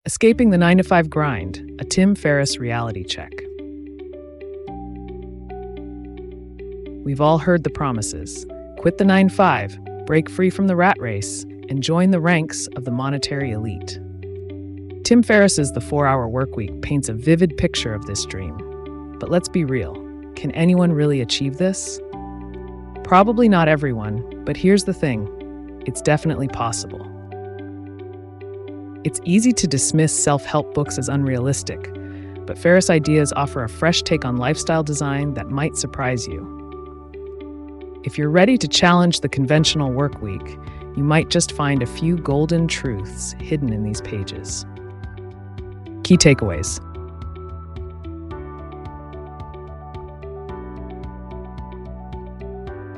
Escaping the 9-to-5 Grind, a Tim Ferriss reality check. We've all heard the promises. Quit the 9-5, break free from the rat race, and join the ranks of the monetary elite. Tim Ferriss's The 4-Hour Workweek paints a vivid picture of this dream. But let's be real. Can anyone really achieve this? Probably not everyone, but here's the thing. It's definitely possible. It's easy to dismiss self-help books as unrealistic, but Ferriss' ideas offer a fresh take on lifestyle design that might surprise you. If you're ready to challenge the conventional work week, you might just find a few golden truths hidden in these pages. Key takeaways.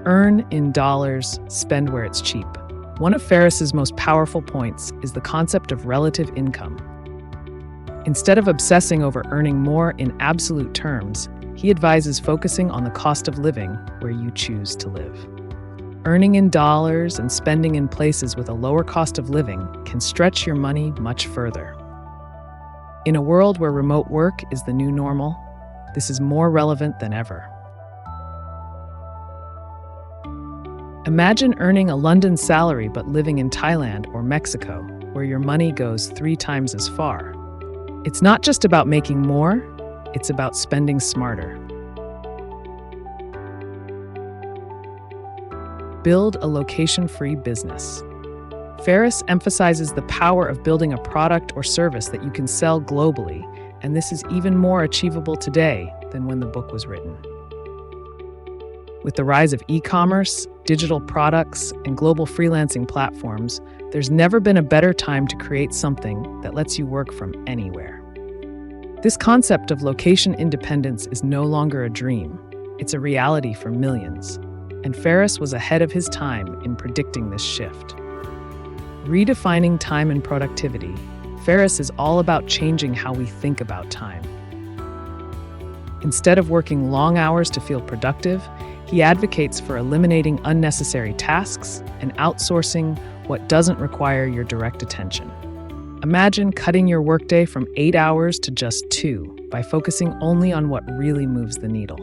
Earn in dollars, spend where it's cheap. One of Ferriss's most powerful points is the concept of relative income. Instead of obsessing over earning more in absolute terms, he advises focusing on the cost of living where you choose to live. Earning in dollars and spending in places with a lower cost of living can stretch your money much further. In a world where remote work is the new normal, this is more relevant than ever. Imagine earning a London salary but living in Thailand or Mexico, where your money goes 3 times as far. It's not just about making more, it's about spending smarter. Build a location-free business. Ferriss emphasizes the power of building a product or service that you can sell globally, and this is even more achievable today than when the book was written. With the rise of e-commerce, digital products, and global freelancing platforms, there's never been a better time to create something that lets you work from anywhere. This concept of location independence is no longer a dream. It's a reality for millions, and Ferriss was ahead of his time in predicting this shift. Redefining time and productivity, Ferriss is all about changing how we think about time. Instead of working long hours to feel productive, he advocates for eliminating unnecessary tasks and outsourcing what doesn't require your direct attention. Imagine cutting your workday from 8 hours to just 2 by focusing only on what really moves the needle.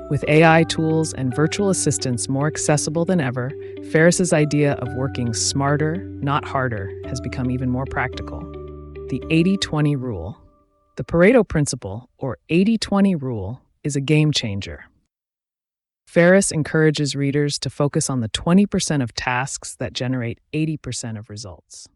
With AI tools and virtual assistants more accessible than ever, Ferriss's idea of working smarter, not harder, has become even more practical. The 80-20 rule. The Pareto principle, or 80-20 rule, is a game changer. Ferriss encourages readers to focus on the 20% of tasks that generate 80% of results.